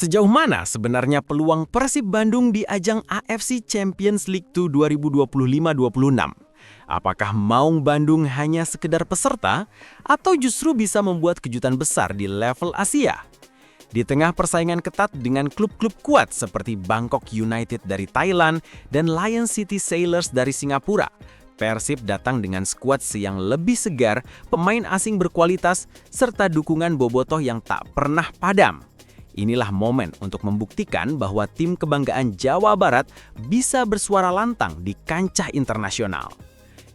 Sejauh mana sebenarnya peluang Persib Bandung di ajang AFC Champions League 2 2025-26? Apakah Maung Bandung hanya sekedar peserta atau justru bisa membuat kejutan besar di level Asia? Di tengah persaingan ketat dengan klub-klub kuat seperti Bangkok United dari Thailand dan Lion City Sailors dari Singapura, Persib datang dengan skuad yang lebih segar, pemain asing berkualitas, serta dukungan bobotoh yang tak pernah padam. Inilah momen untuk membuktikan bahwa tim kebanggaan Jawa Barat bisa bersuara lantang di kancah internasional.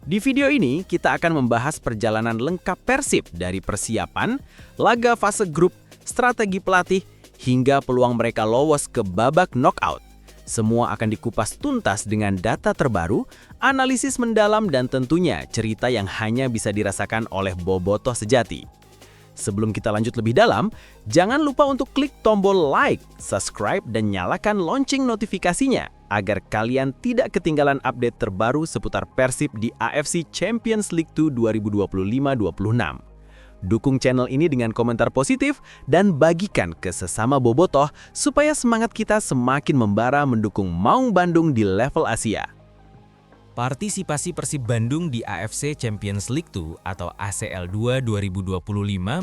Di video ini, kita akan membahas perjalanan lengkap Persib dari persiapan, laga fase grup, strategi pelatih, hingga peluang mereka lolos ke babak knockout. Semua akan dikupas tuntas dengan data terbaru, analisis mendalam, dan tentunya cerita yang hanya bisa dirasakan oleh bobotoh sejati. Sebelum kita lanjut lebih dalam, jangan lupa untuk klik tombol like, subscribe, dan nyalakan lonceng notifikasinya agar kalian tidak ketinggalan update terbaru seputar Persib di AFC Champions League 2 2025-26. Dukung channel ini dengan komentar positif dan bagikan ke sesama bobotoh supaya semangat kita semakin membara mendukung Maung Bandung di level Asia. Partisipasi Persib Bandung di AFC Champions League 2 atau ACL 2 2025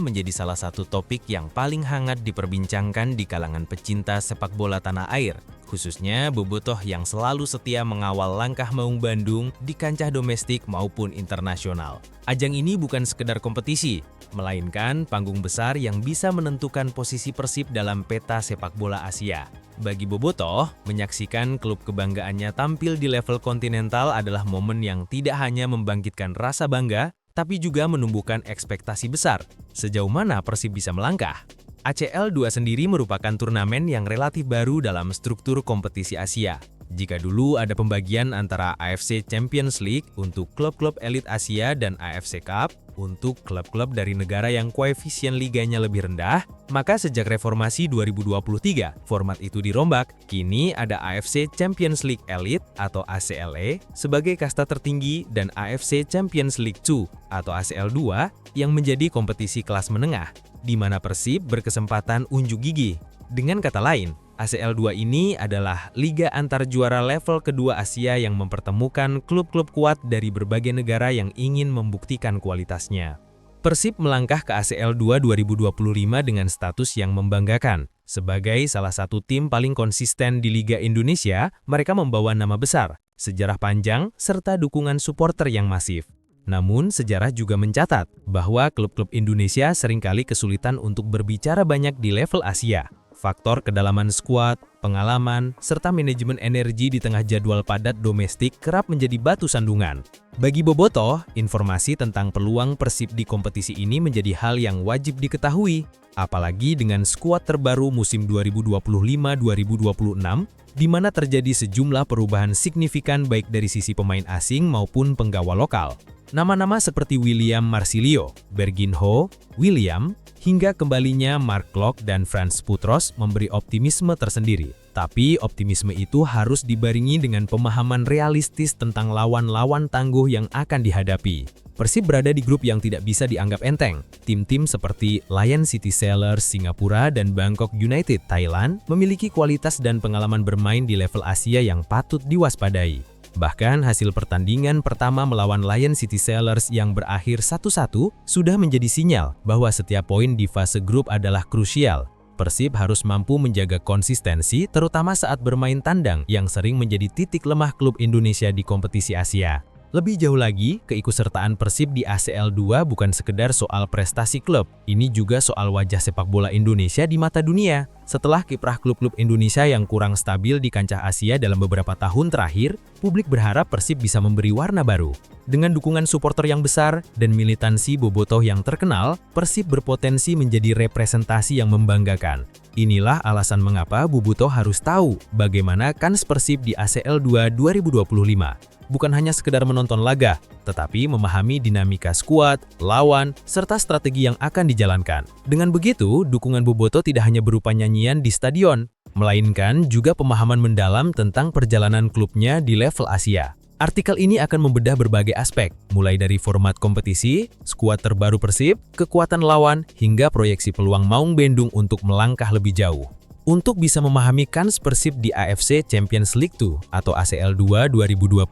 menjadi salah satu topik yang paling hangat diperbincangkan di kalangan pecinta sepak bola tanah air, khususnya bobotoh yang selalu setia mengawal langkah Maung Bandung di kancah domestik maupun internasional. Ajang ini bukan sekedar kompetisi, melainkan panggung besar yang bisa menentukan posisi Persib dalam peta sepak bola Asia. Bagi bobotoh, menyaksikan klub kebanggaannya tampil di level kontinental adalah momen yang tidak hanya membangkitkan rasa bangga, tapi juga menumbuhkan ekspektasi besar. Sejauh mana Persib bisa melangkah? ACL 2 sendiri merupakan turnamen yang relatif baru dalam struktur kompetisi Asia. Jika dulu ada pembagian antara AFC Champions League untuk klub-klub elit Asia dan AFC Cup untuk klub-klub dari negara yang koefisien liganya lebih rendah, maka sejak reformasi 2023, format itu dirombak. Kini ada AFC Champions League Elite atau ACLE sebagai kasta tertinggi dan AFC Champions League 2 atau ACL 2 yang menjadi kompetisi kelas menengah, di mana Persib berkesempatan unjuk gigi. Dengan kata lain, ACL 2 ini adalah liga antar juara level kedua Asia yang mempertemukan klub-klub kuat dari berbagai negara yang ingin membuktikan kualitasnya. Persib melangkah ke ACL 2 2025 dengan status yang membanggakan. Sebagai salah satu tim paling konsisten di Liga Indonesia, mereka membawa nama besar, sejarah panjang, serta dukungan supporter yang masif. Namun, sejarah juga mencatat bahwa klub-klub Indonesia seringkali kesulitan untuk berbicara banyak di level Asia. Faktor kedalaman skuad, pengalaman, serta manajemen energi di tengah jadwal padat domestik kerap menjadi batu sandungan. Bagi bobotoh, informasi tentang peluang Persib di kompetisi ini menjadi hal yang wajib diketahui, apalagi dengan skuad terbaru musim 2025-2026, di mana terjadi sejumlah perubahan signifikan baik dari sisi pemain asing maupun penggawa lokal. Nama-nama seperti William Marsilio, Berginho, William, hingga kembalinya Mark Klok dan Frans Putros memberi optimisme tersendiri. Tapi optimisme itu harus dibarengi dengan pemahaman realistis tentang lawan-lawan tangguh yang akan dihadapi. Persib berada di grup yang tidak bisa dianggap enteng. Tim-tim seperti Lion City Sailors Singapura dan Bangkok United Thailand memiliki kualitas dan pengalaman bermain di level Asia yang patut diwaspadai. Bahkan hasil pertandingan pertama melawan Lion City Sailors yang berakhir 1-1 sudah menjadi sinyal bahwa setiap poin di fase grup adalah krusial. Persib harus mampu menjaga konsistensi terutama saat bermain tandang yang sering menjadi titik lemah klub Indonesia di kompetisi Asia. Lebih jauh lagi, keikutsertaan Persib di ACL 2 bukan sekedar soal prestasi klub, ini juga soal wajah sepak bola Indonesia di mata dunia. Setelah kiprah klub-klub Indonesia yang kurang stabil di kancah Asia dalam beberapa tahun terakhir, publik berharap Persib bisa memberi warna baru. Dengan dukungan supporter yang besar dan militansi bobotoh yang terkenal, Persib berpotensi menjadi representasi yang membanggakan. Inilah alasan mengapa bobotoh harus tahu bagaimana kans Persib di ACL 2 2025. Bukan hanya sekedar menonton laga, tetapi memahami dinamika skuad, lawan, serta strategi yang akan dijalankan. Dengan begitu, dukungan bobotoh tidak hanya berupa nyanyian di stadion, melainkan juga pemahaman mendalam tentang perjalanan klubnya di level Asia. Artikel ini akan membedah berbagai aspek, mulai dari format kompetisi, skuad terbaru Persib, kekuatan lawan, hingga proyeksi peluang Maung Bandung untuk melangkah lebih jauh. Untuk bisa memahami kans Persib di AFC Champions League 2 atau ACL 2 2025,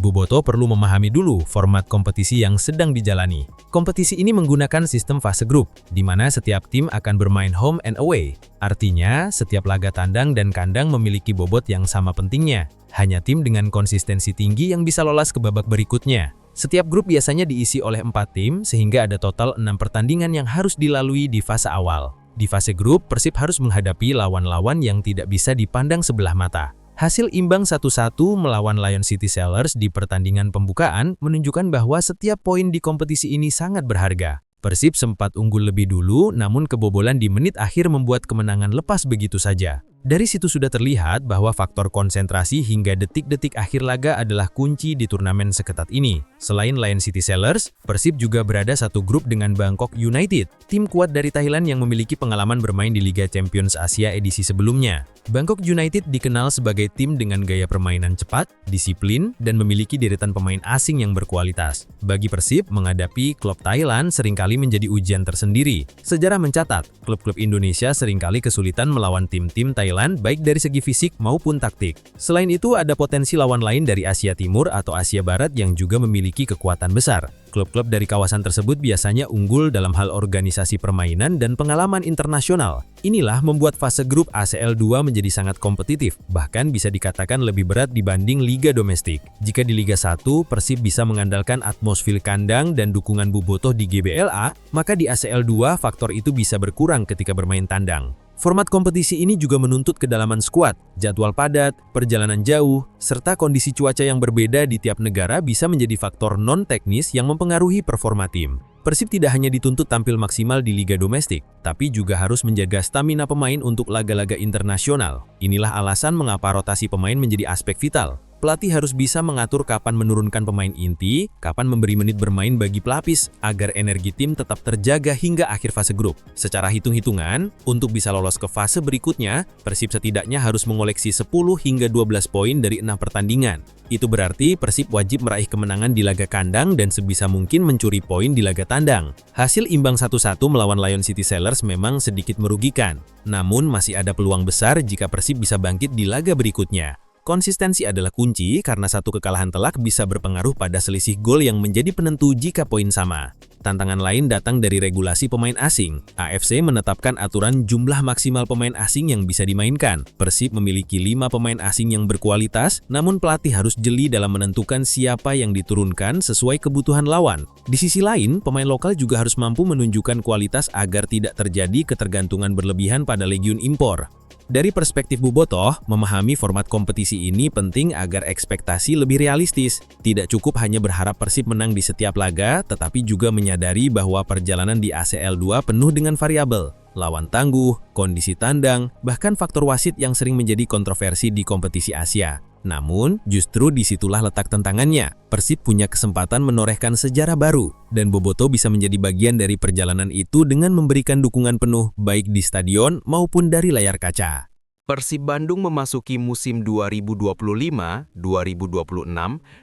Boboto perlu memahami dulu format kompetisi yang sedang dijalani. Kompetisi ini menggunakan sistem fase grup, di mana setiap tim akan bermain home and away. Artinya, setiap laga tandang dan kandang memiliki bobot yang sama pentingnya. Hanya tim dengan konsistensi tinggi yang bisa lolos ke babak berikutnya. Setiap grup biasanya diisi oleh 4 tim, sehingga ada total 6 pertandingan yang harus dilalui di fase awal. Di fase grup, Persib harus menghadapi lawan-lawan yang tidak bisa dipandang sebelah mata. Hasil imbang 1-1 melawan Lion City Sellers di pertandingan pembukaan menunjukkan bahwa setiap poin di kompetisi ini sangat berharga. Persib sempat unggul lebih dulu, namun kebobolan di menit akhir membuat kemenangan lepas begitu saja. Dari situ sudah terlihat bahwa faktor konsentrasi hingga detik-detik akhir laga adalah kunci di turnamen seketat ini. Selain Lion City Sellers, Persib juga berada satu grup dengan Bangkok United, tim kuat dari Thailand yang memiliki pengalaman bermain di Liga Champions Asia edisi sebelumnya. Bangkok United dikenal sebagai tim dengan gaya permainan cepat, disiplin, dan memiliki deretan pemain asing yang berkualitas. Bagi Persib, menghadapi klub Thailand seringkali menjadi ujian tersendiri. Sejarah mencatat, klub-klub Indonesia seringkali kesulitan melawan tim-tim Thailand baik dari segi fisik maupun taktik. Selain itu, ada potensi lawan lain dari Asia Timur atau Asia Barat yang juga memiliki kekuatan besar. Klub-klub dari kawasan tersebut biasanya unggul dalam hal organisasi permainan dan pengalaman internasional. Inilah membuat fase grup ACL 2 menjadi sangat kompetitif, bahkan bisa dikatakan lebih berat dibanding liga domestik. Jika di Liga 1, Persib bisa mengandalkan atmosfer kandang dan dukungan Bobotoh di GBLA, maka di ACL 2 faktor itu bisa berkurang ketika bermain tandang. Format kompetisi ini juga menuntut kedalaman skuad, jadwal padat, perjalanan jauh, serta kondisi cuaca yang berbeda di tiap negara bisa menjadi faktor non-teknis yang mempengaruhi performa tim. Persib tidak hanya dituntut tampil maksimal di liga domestik, tapi juga harus menjaga stamina pemain untuk laga-laga internasional. Inilah alasan mengapa rotasi pemain menjadi aspek vital. Pelatih harus bisa mengatur kapan menurunkan pemain inti, kapan memberi menit bermain bagi pelapis, agar energi tim tetap terjaga hingga akhir fase grup. Secara hitung-hitungan, untuk bisa lolos ke fase berikutnya, Persib setidaknya harus mengoleksi 10 hingga 12 poin dari 6 pertandingan. Itu berarti Persib wajib meraih kemenangan di laga kandang dan sebisa mungkin mencuri poin di laga tandang. Hasil imbang 1-1 melawan Lion City Sellers memang sedikit merugikan, namun masih ada peluang besar jika Persib bisa bangkit di laga berikutnya. Konsistensi adalah kunci karena satu kekalahan telak bisa berpengaruh pada selisih gol yang menjadi penentu jika poin sama. Tantangan lain datang dari regulasi pemain asing. AFC menetapkan aturan jumlah maksimal pemain asing yang bisa dimainkan. Persib memiliki 5 pemain asing yang berkualitas, namun pelatih harus jeli dalam menentukan siapa yang diturunkan sesuai kebutuhan lawan. Di sisi lain, pemain lokal juga harus mampu menunjukkan kualitas agar tidak terjadi ketergantungan berlebihan pada legiun impor. Dari perspektif Bobotoh, memahami format kompetisi ini penting agar ekspektasi lebih realistis. Tidak cukup hanya berharap Persib menang di setiap laga, tetapi juga menyadari bahwa perjalanan di ACL 2 penuh dengan variabel. Lawan tangguh, kondisi tandang, bahkan faktor wasit yang sering menjadi kontroversi di kompetisi Asia. Namun, justru disitulah letak tantangannya. Persib punya kesempatan menorehkan sejarah baru, dan Bobotoh bisa menjadi bagian dari perjalanan itu dengan memberikan dukungan penuh baik di stadion maupun dari layar kaca. Persib Bandung memasuki musim 2025-2026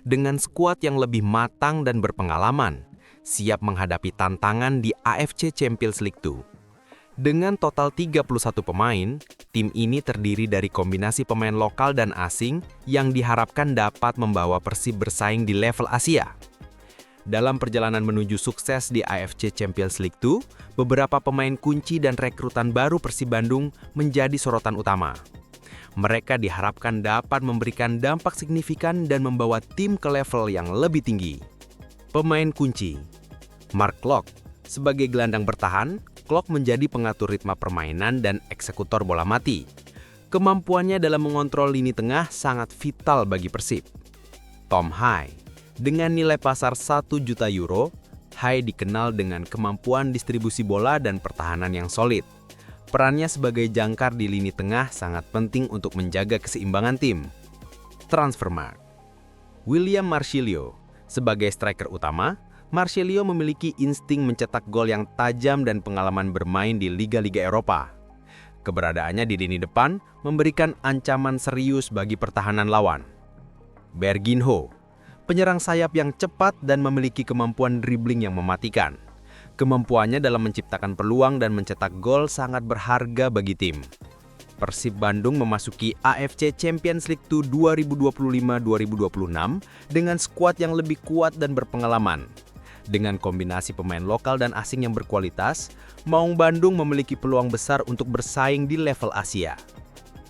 dengan skuad yang lebih matang dan berpengalaman, siap menghadapi tantangan di AFC Champions League 2. Dengan total 31 pemain, tim ini terdiri dari kombinasi pemain lokal dan asing yang diharapkan dapat membawa Persib bersaing di level Asia. Dalam perjalanan menuju sukses di AFC Champions League 2, beberapa pemain kunci dan rekrutan baru Persib Bandung menjadi sorotan utama. Mereka diharapkan dapat memberikan dampak signifikan dan membawa tim ke level yang lebih tinggi. Pemain kunci Mark Klok. Sebagai gelandang bertahan, Klok menjadi pengatur ritme permainan dan eksekutor bola mati. Kemampuannya dalam mengontrol lini tengah sangat vital bagi Persib. Tom Hai. Dengan nilai pasar 1 juta euro, Hai dikenal dengan kemampuan distribusi bola dan pertahanan yang solid. Perannya sebagai jangkar di lini tengah sangat penting untuk menjaga keseimbangan tim. Transfermarkt. William Marcilio. Sebagai striker utama, Marcilio memiliki insting mencetak gol yang tajam dan pengalaman bermain di liga-liga Eropa. Keberadaannya di lini depan memberikan ancaman serius bagi pertahanan lawan. Berginho, penyerang sayap yang cepat dan memiliki kemampuan dribbling yang mematikan. Kemampuannya dalam menciptakan peluang dan mencetak gol sangat berharga bagi tim. Persib Bandung memasuki AFC Champions League 2 2025-2026 dengan skuad yang lebih kuat dan berpengalaman. Dengan kombinasi pemain lokal dan asing yang berkualitas, Maung Bandung memiliki peluang besar untuk bersaing di level Asia.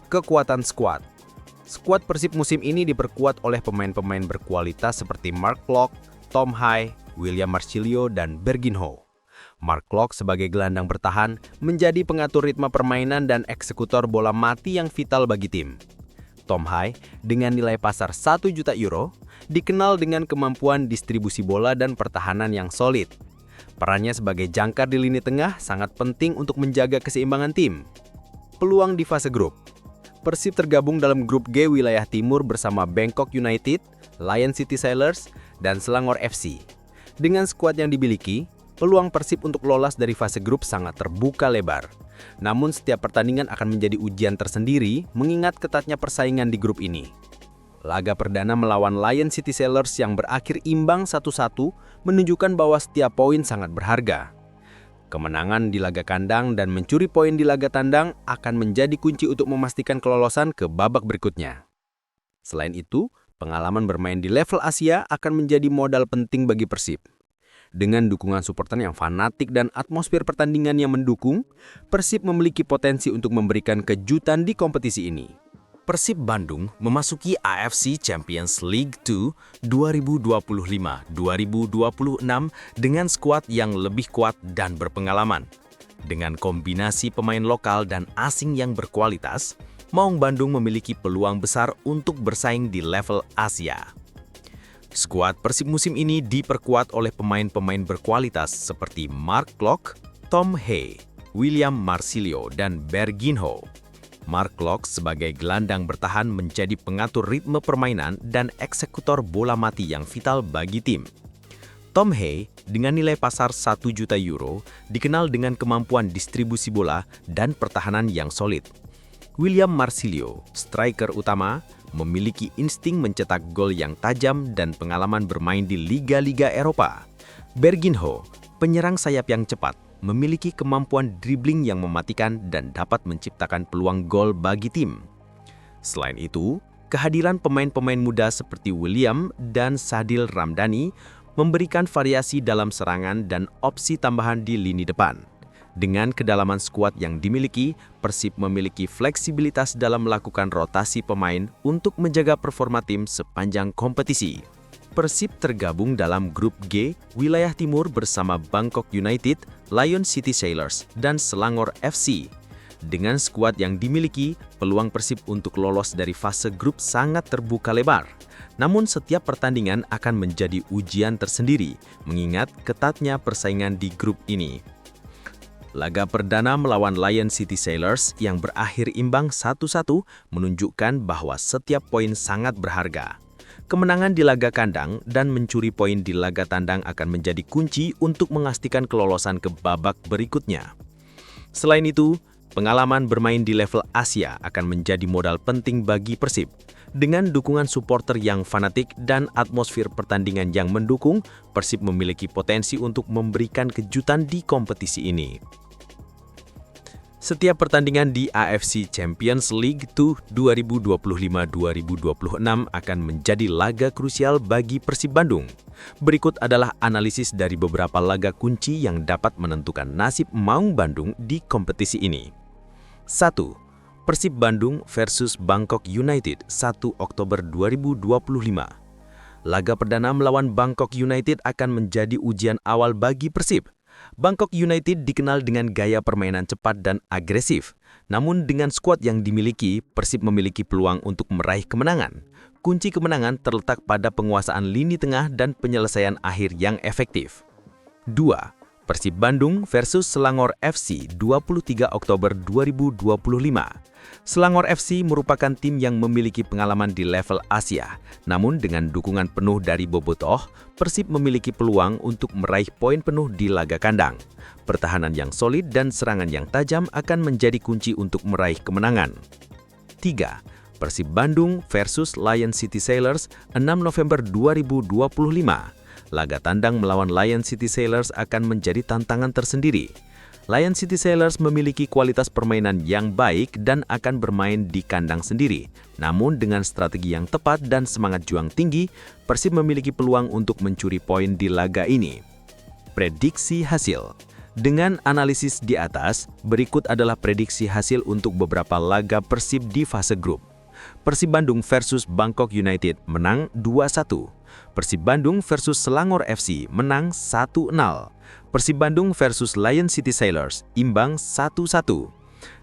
Kekuatan skuad. Skuad Persib musim ini diperkuat oleh pemain-pemain berkualitas seperti Mark Klok, Tom Hai, William Marcilio, dan Berginho. Mark Klok sebagai gelandang bertahan menjadi pengatur ritme permainan dan eksekutor bola mati yang vital bagi tim. Tom Hai dengan nilai pasar 1 juta euro dikenal dengan kemampuan distribusi bola dan pertahanan yang solid. Perannya sebagai jangkar di lini tengah sangat penting untuk menjaga keseimbangan tim. Peluang di fase grup. Persib tergabung dalam grup G wilayah timur bersama Bangkok United, Lion City Sailors, dan Selangor FC. Dengan skuad yang dimiliki, peluang Persib untuk lolos dari fase grup sangat terbuka lebar. Namun setiap pertandingan akan menjadi ujian tersendiri mengingat ketatnya persaingan di grup ini. Laga perdana melawan Lion City Sailors yang berakhir imbang 1-1 menunjukkan bahwa setiap poin sangat berharga. Kemenangan di laga kandang dan mencuri poin di laga tandang akan menjadi kunci untuk memastikan kelolosan ke babak berikutnya. Selain itu, pengalaman bermain di level Asia akan menjadi modal penting bagi Persib. Dengan dukungan supporter yang fanatik dan atmosfer pertandingan yang mendukung, Persib memiliki potensi untuk memberikan kejutan di kompetisi ini. Persib Bandung memasuki AFC Champions League 2 2025-2026 dengan skuad yang lebih kuat dan berpengalaman. Dengan kombinasi pemain lokal dan asing yang berkualitas, Maung Bandung memiliki peluang besar untuk bersaing di level Asia. Skuad Persib musim ini diperkuat oleh pemain-pemain berkualitas seperti Mark Klok, Tom Hai, William Marcilio, dan Berginho. Mark Klok sebagai gelandang bertahan menjadi pengatur ritme permainan dan eksekutor bola mati yang vital bagi tim. Tom Hai dengan nilai pasar 1 juta euro dikenal dengan kemampuan distribusi bola dan pertahanan yang solid. William Marcilio, striker utama, memiliki insting mencetak gol yang tajam dan pengalaman bermain di liga-liga Eropa. Berginho, penyerang sayap yang cepat, memiliki kemampuan dribbling yang mematikan dan dapat menciptakan peluang gol bagi tim. Selain itu, kehadiran pemain-pemain muda seperti William dan Sadil Ramdhani memberikan variasi dalam serangan dan opsi tambahan di lini depan. Dengan kedalaman skuad yang dimiliki, Persib memiliki fleksibilitas dalam melakukan rotasi pemain untuk menjaga performa tim sepanjang kompetisi. Persib tergabung dalam grup G wilayah timur bersama Bangkok United, Lion City Sailors, dan Selangor FC. Dengan skuad yang dimiliki, peluang Persib untuk lolos dari fase grup sangat terbuka lebar. Namun setiap pertandingan akan menjadi ujian tersendiri, mengingat ketatnya persaingan di grup ini. Laga perdana melawan Lion City Sailors yang berakhir imbang 1-1 menunjukkan bahwa setiap poin sangat berharga. Kemenangan di laga kandang dan mencuri poin di laga tandang akan menjadi kunci untuk memastikan kelolosan ke babak berikutnya. Selain itu, pengalaman bermain di level Asia akan menjadi modal penting bagi Persib. Dengan dukungan supporter yang fanatik dan atmosfer pertandingan yang mendukung, Persib memiliki potensi untuk memberikan kejutan di kompetisi ini. Setiap pertandingan di AFC Champions League 2 2025-2026 akan menjadi laga krusial bagi Persib Bandung. Berikut adalah analisis dari beberapa laga kunci yang dapat menentukan nasib Maung Bandung di kompetisi ini. 1. Persib Bandung versus Bangkok United 1 Oktober 2025. Laga perdana melawan Bangkok United akan menjadi ujian awal bagi Persib. Bangkok United dikenal dengan gaya permainan cepat dan agresif. Namun dengan skuad yang dimiliki, Persib memiliki peluang untuk meraih kemenangan. Kunci kemenangan terletak pada penguasaan lini tengah dan penyelesaian akhir yang efektif. 2. Persib Bandung versus Selangor FC 23 Oktober 2025. Selangor FC merupakan tim yang memiliki pengalaman di level Asia. Namun dengan dukungan penuh dari Bobotoh, Persib memiliki peluang untuk meraih poin penuh di laga kandang. Pertahanan yang solid dan serangan yang tajam akan menjadi kunci untuk meraih kemenangan. 3. Persib Bandung versus Lion City Sailors 6 November 2025. Laga tandang melawan Lion City Sailors akan menjadi tantangan tersendiri. Lion City Sailors memiliki kualitas permainan yang baik dan akan bermain di kandang sendiri. Namun dengan strategi yang tepat dan semangat juang tinggi, Persib memiliki peluang untuk mencuri poin di laga ini. Prediksi hasil. Dengan analisis di atas, berikut adalah prediksi hasil untuk beberapa laga Persib di fase grup. Persib Bandung versus Bangkok United menang 2-1. Persib Bandung versus Selangor FC menang 1-0. Persib Bandung versus Lion City Sailors imbang 1-1.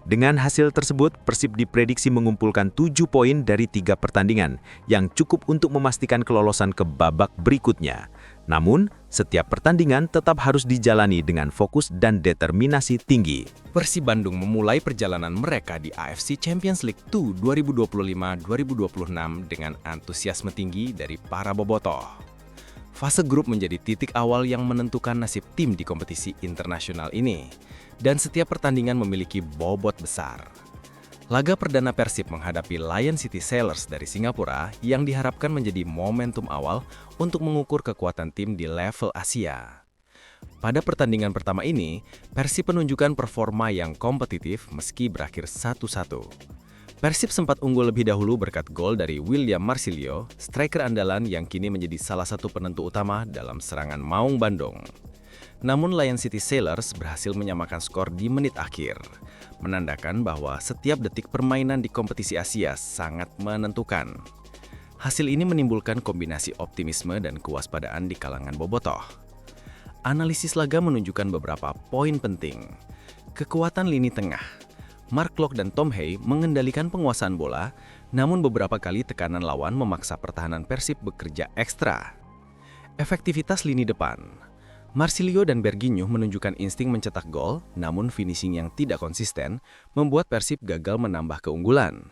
Dengan hasil tersebut, Persib diprediksi mengumpulkan 7 poin dari 3 pertandingan yang cukup untuk memastikan kelolosan ke babak berikutnya. Namun, setiap pertandingan tetap harus dijalani dengan fokus dan determinasi tinggi. Persib Bandung memulai perjalanan mereka di AFC Champions League 2 2025-2026 dengan antusiasme tinggi dari para bobotoh. Fase grup menjadi titik awal yang menentukan nasib tim di kompetisi internasional ini, dan setiap pertandingan memiliki bobot besar. Laga perdana Persib menghadapi Lion City Sailors dari Singapura yang diharapkan menjadi momentum awal untuk mengukur kekuatan tim di level Asia. Pada pertandingan pertama ini, Persib menunjukkan performa yang kompetitif meski berakhir 1-1. Persib sempat unggul lebih dahulu berkat gol dari William Marsilio, striker andalan yang kini menjadi salah satu penentu utama dalam serangan Maung Bandung. Namun Lion City Sailors berhasil menyamakan skor di menit akhir, menandakan bahwa setiap detik permainan di kompetisi Asia sangat menentukan. Hasil ini menimbulkan kombinasi optimisme dan kewaspadaan di kalangan bobotoh. Analisis laga menunjukkan beberapa poin penting. Kekuatan lini tengah. Mark Klok dan Tom Hey mengendalikan penguasaan bola, namun beberapa kali tekanan lawan memaksa pertahanan Persib bekerja ekstra. Efektivitas lini depan. Marsilio dan Berginho menunjukkan insting mencetak gol, namun finishing yang tidak konsisten membuat Persib gagal menambah keunggulan.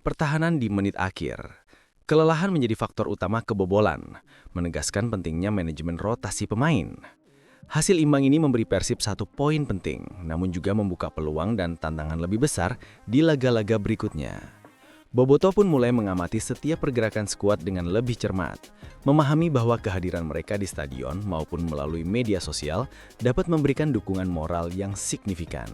Pertahanan di menit akhir. Kelelahan menjadi faktor utama kebobolan, menegaskan pentingnya manajemen rotasi pemain. Hasil imbang ini memberi Persib 1 poin penting, namun juga membuka peluang dan tantangan lebih besar di laga-laga berikutnya. Bobotoh pun mulai mengamati setiap pergerakan skuad dengan lebih cermat, memahami bahwa kehadiran mereka di stadion maupun melalui media sosial dapat memberikan dukungan moral yang signifikan.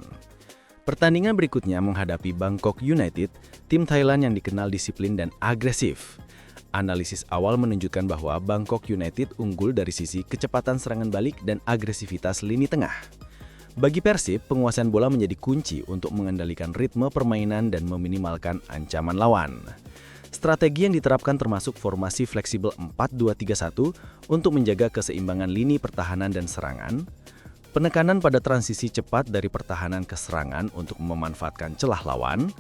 Pertandingan berikutnya menghadapi Bangkok United, tim Thailand yang dikenal disiplin dan agresif. Analisis awal menunjukkan bahwa Bangkok United unggul dari sisi kecepatan serangan balik dan agresivitas lini tengah. Bagi Persib, penguasaan bola menjadi kunci untuk mengendalikan ritme permainan dan meminimalkan ancaman lawan. Strategi yang diterapkan termasuk formasi fleksibel 4-2-3-1 untuk menjaga keseimbangan lini pertahanan dan serangan, penekanan pada transisi cepat dari pertahanan ke serangan untuk memanfaatkan celah lawan,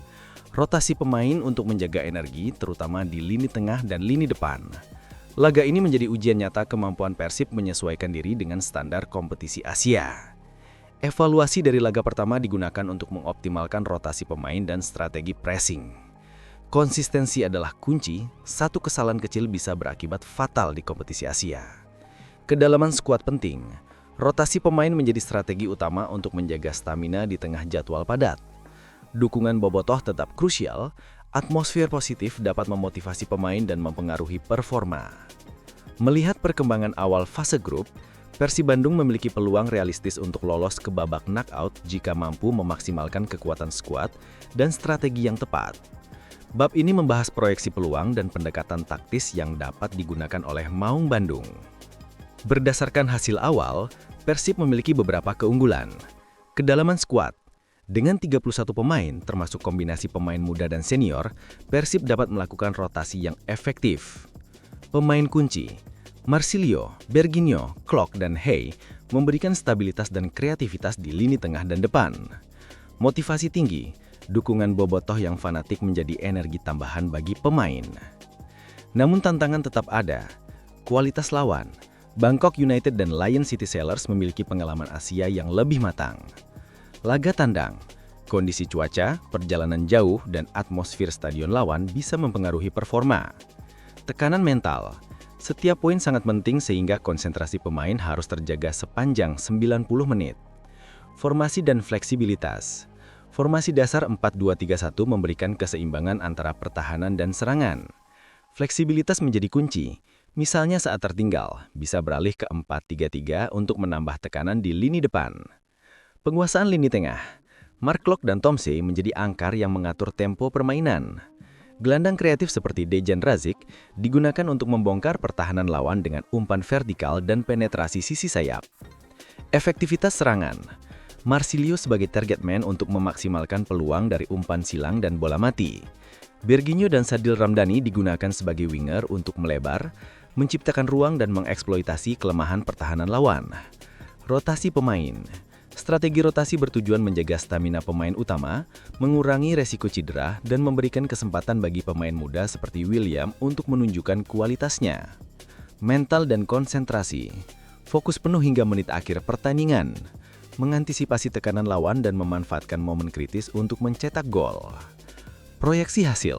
rotasi pemain untuk menjaga energi, terutama di lini tengah dan lini depan. Laga ini menjadi ujian nyata kemampuan Persib menyesuaikan diri dengan standar kompetisi Asia. Evaluasi dari laga pertama digunakan untuk mengoptimalkan rotasi pemain dan strategi pressing. Konsistensi adalah kunci, satu kesalahan kecil bisa berakibat fatal di kompetisi Asia. Kedalaman skuad penting, rotasi pemain menjadi strategi utama untuk menjaga stamina di tengah jadwal padat. Dukungan bobotoh tetap krusial, atmosfer positif dapat memotivasi pemain dan mempengaruhi performa. Melihat perkembangan awal fase grup, Persib Bandung memiliki peluang realistis untuk lolos ke babak knockout jika mampu memaksimalkan kekuatan skuad dan strategi yang tepat. Bab ini membahas proyeksi peluang dan pendekatan taktis yang dapat digunakan oleh Maung Bandung. Berdasarkan hasil awal, Persib memiliki beberapa keunggulan. Kedalaman skuad. Dengan 31 pemain, termasuk kombinasi pemain muda dan senior, Persib dapat melakukan rotasi yang efektif. Pemain kunci, Marsilio, Berginho, Klok, dan Hey memberikan stabilitas dan kreativitas di lini tengah dan depan. Motivasi tinggi, dukungan bobotoh yang fanatik menjadi energi tambahan bagi pemain. Namun tantangan tetap ada. Kualitas lawan, Bangkok United dan Lion City Sailors memiliki pengalaman Asia yang lebih matang. Laga tandang, kondisi cuaca, perjalanan jauh, dan atmosfer stadion lawan bisa mempengaruhi performa. Tekanan mental, setiap poin sangat penting sehingga konsentrasi pemain harus terjaga sepanjang 90 menit. Formasi dan fleksibilitas. Formasi dasar 4-2-3-1 memberikan keseimbangan antara pertahanan dan serangan. Fleksibilitas menjadi kunci, misalnya saat tertinggal, bisa beralih ke 4-3-3 untuk menambah tekanan di lini depan. Penguasaan lini tengah. Mark Klok dan Tom Shea menjadi angkar yang mengatur tempo permainan. Gelandang kreatif seperti Dejan Razic digunakan untuk membongkar pertahanan lawan dengan umpan vertikal dan penetrasi sisi sayap. Efektivitas serangan. Marsilio sebagai target man untuk memaksimalkan peluang dari umpan silang dan bola mati. Berginho dan Sadil Ramdhani digunakan sebagai winger untuk melebar, menciptakan ruang dan mengeksploitasi kelemahan pertahanan lawan. Rotasi pemain. Strategi rotasi bertujuan menjaga stamina pemain utama, mengurangi resiko cedera, dan memberikan kesempatan bagi pemain muda seperti William untuk menunjukkan kualitasnya. Mental dan konsentrasi. Fokus penuh hingga menit akhir pertandingan. Mengantisipasi tekanan lawan dan memanfaatkan momen kritis untuk mencetak gol. Proyeksi hasil.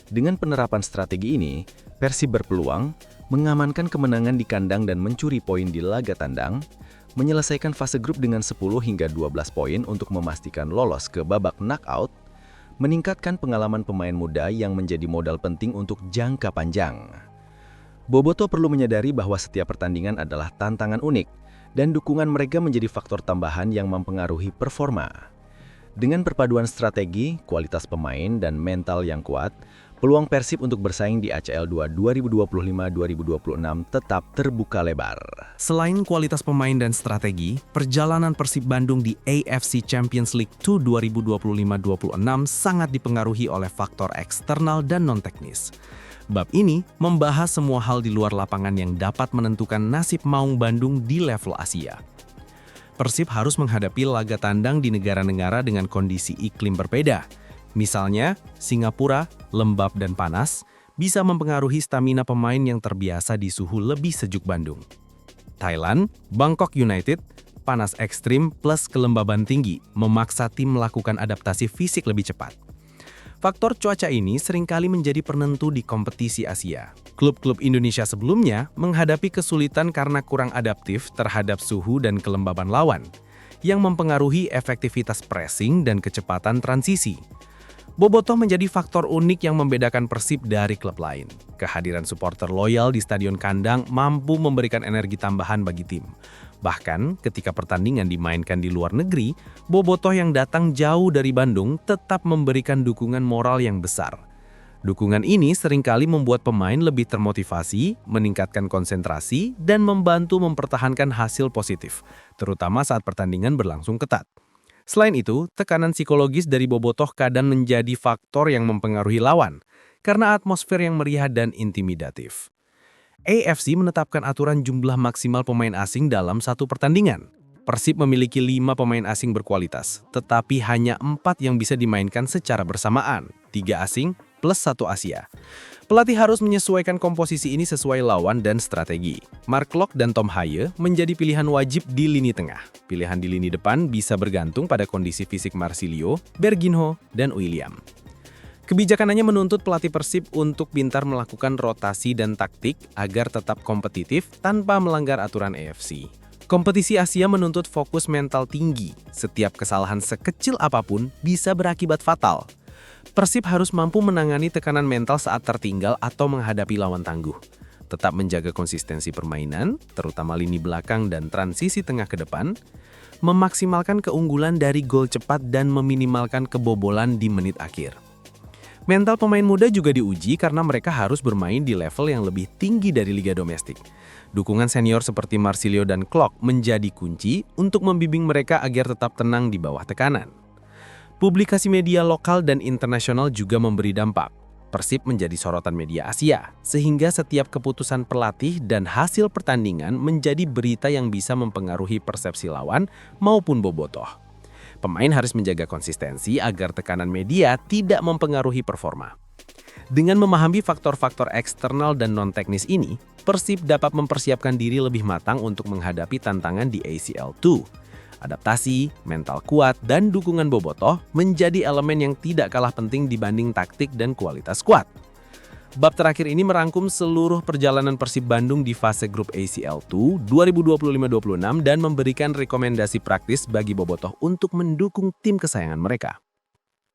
Dengan penerapan strategi ini, Persib berpeluang mengamankan kemenangan di kandang dan mencuri poin di laga tandang, menyelesaikan fase grup dengan 10 hingga 12 poin untuk memastikan lolos ke babak knockout, meningkatkan pengalaman pemain muda yang menjadi modal penting untuk jangka panjang. Bobotoh perlu menyadari bahwa setiap pertandingan adalah tantangan unik, dan dukungan mereka menjadi faktor tambahan yang mempengaruhi performa. Dengan perpaduan strategi, kualitas pemain, dan mental yang kuat, peluang Persib untuk bersaing di ACL 2 2025-2026 tetap terbuka lebar. Selain kualitas pemain dan strategi, perjalanan Persib Bandung di AFC Champions League 2 2025-26 sangat dipengaruhi oleh faktor eksternal dan non-teknis. Bab ini membahas semua hal di luar lapangan yang dapat menentukan nasib Maung Bandung di level Asia. Persib harus menghadapi laga tandang di negara-negara dengan kondisi iklim berbeda. Misalnya, Singapura, lembab dan panas, bisa mempengaruhi stamina pemain yang terbiasa di suhu lebih sejuk Bandung. Thailand, Bangkok United, panas ekstrim plus kelembaban tinggi, memaksa tim melakukan adaptasi fisik lebih cepat. Faktor cuaca ini seringkali menjadi penentu di kompetisi Asia. Klub-klub Indonesia sebelumnya menghadapi kesulitan karena kurang adaptif terhadap suhu dan kelembaban lawan, yang mempengaruhi efektivitas pressing dan kecepatan transisi. Bobotoh menjadi faktor unik yang membedakan Persib dari klub lain. Kehadiran supporter loyal di stadion kandang mampu memberikan energi tambahan bagi tim. Bahkan ketika pertandingan dimainkan di luar negeri, Bobotoh yang datang jauh dari Bandung tetap memberikan dukungan moral yang besar. Dukungan ini seringkali membuat pemain lebih termotivasi, meningkatkan konsentrasi, dan membantu mempertahankan hasil positif, terutama saat pertandingan berlangsung ketat. Selain itu, tekanan psikologis dari Bobotoh kadang menjadi faktor yang mempengaruhi lawan, karena atmosfer yang meriah dan intimidatif. AFC menetapkan aturan jumlah maksimal pemain asing dalam satu pertandingan. Persib memiliki 5 pemain asing berkualitas, tetapi hanya 4 yang bisa dimainkan secara bersamaan, 3 asing plus 1 Asia. Pelatih harus menyesuaikan komposisi ini sesuai lawan dan strategi. Mark Klok dan Tom Haye menjadi pilihan wajib di lini tengah. Pilihan di lini depan bisa bergantung pada kondisi fisik Marsilio, Berginho, dan William. Kebijakannya menuntut pelatih Persib untuk pintar melakukan rotasi dan taktik agar tetap kompetitif tanpa melanggar aturan AFC. Kompetisi Asia menuntut fokus mental tinggi. Setiap kesalahan sekecil apapun bisa berakibat fatal. Persib harus mampu menangani tekanan mental saat tertinggal atau menghadapi lawan tangguh. Tetap menjaga konsistensi permainan, terutama lini belakang dan transisi tengah ke depan, memaksimalkan keunggulan dari gol cepat dan meminimalkan kebobolan di menit akhir. Mental pemain muda juga diuji karena mereka harus bermain di level yang lebih tinggi dari liga domestik. Dukungan senior seperti Marsilio dan Klok menjadi kunci untuk membimbing mereka agar tetap tenang di bawah tekanan. Publikasi media lokal dan internasional juga memberi dampak. Persib menjadi sorotan media Asia, sehingga setiap keputusan pelatih dan hasil pertandingan menjadi berita yang bisa mempengaruhi persepsi lawan maupun Bobotoh. Pemain harus menjaga konsistensi agar tekanan media tidak mempengaruhi performa. Dengan memahami faktor-faktor eksternal dan non-teknis ini, Persib dapat mempersiapkan diri lebih matang untuk menghadapi tantangan di ACL 2. Adaptasi, mental kuat, dan dukungan Bobotoh menjadi elemen yang tidak kalah penting dibanding taktik dan kualitas skuad. Bab terakhir ini merangkum seluruh perjalanan Persib Bandung di fase grup ACL 2 2025-26 dan memberikan rekomendasi praktis bagi Bobotoh untuk mendukung tim kesayangan mereka.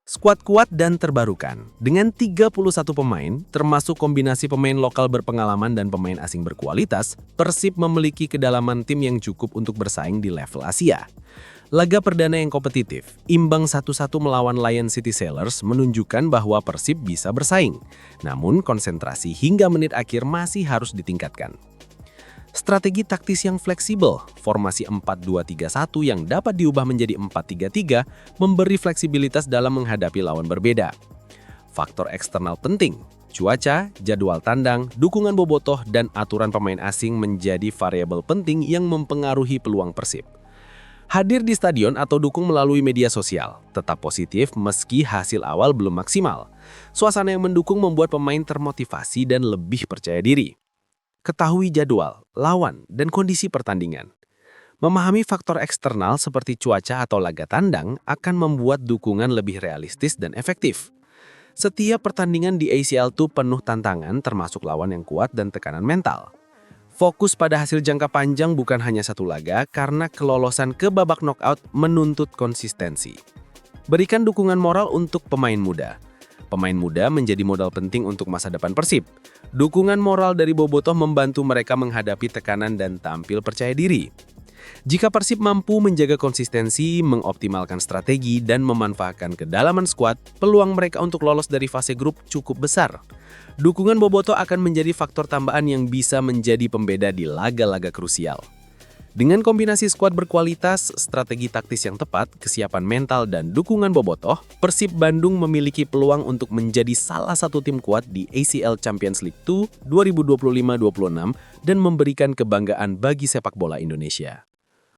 Skuad kuat dan terbarukan, dengan 31 pemain, termasuk kombinasi pemain lokal berpengalaman dan pemain asing berkualitas, Persib memiliki kedalaman tim yang cukup untuk bersaing di level Asia. Laga perdana yang kompetitif, imbang 1-1 melawan Lion City Sailors menunjukkan bahwa Persib bisa bersaing. Namun konsentrasi hingga menit akhir masih harus ditingkatkan. Strategi taktis yang fleksibel, formasi 4-2-3-1 yang dapat diubah menjadi 4-3-3 memberi fleksibilitas dalam menghadapi lawan berbeda. Faktor eksternal penting, cuaca, jadwal tandang, dukungan bobotoh, dan aturan pemain asing menjadi variabel penting yang mempengaruhi peluang Persib. Hadir di stadion atau dukung melalui media sosial, tetap positif meski hasil awal belum maksimal. Suasana yang mendukung membuat pemain termotivasi dan lebih percaya diri. Ketahui jadwal, lawan, dan kondisi pertandingan. Memahami faktor eksternal seperti cuaca atau laga tandang akan membuat dukungan lebih realistis dan efektif. Setiap pertandingan di ACL2 penuh tantangan termasuk lawan yang kuat dan tekanan mental. Fokus pada hasil jangka panjang bukan hanya satu laga karena kelolosan ke babak knockout menuntut konsistensi. Berikan dukungan moral untuk pemain muda. Pemain muda menjadi modal penting untuk masa depan Persib. Dukungan moral dari bobotoh membantu mereka menghadapi tekanan dan tampil percaya diri. Jika Persib mampu menjaga konsistensi, mengoptimalkan strategi, dan memanfaatkan kedalaman skuad, peluang mereka untuk lolos dari fase grup cukup besar. Dukungan bobotoh akan menjadi faktor tambahan yang bisa menjadi pembeda di laga-laga krusial. Dengan kombinasi skuad berkualitas, strategi taktis yang tepat, kesiapan mental, dan dukungan bobotoh, Persib Bandung memiliki peluang untuk menjadi salah satu tim kuat di ACL Champions League 2 2025-26 dan memberikan kebanggaan bagi sepak bola Indonesia.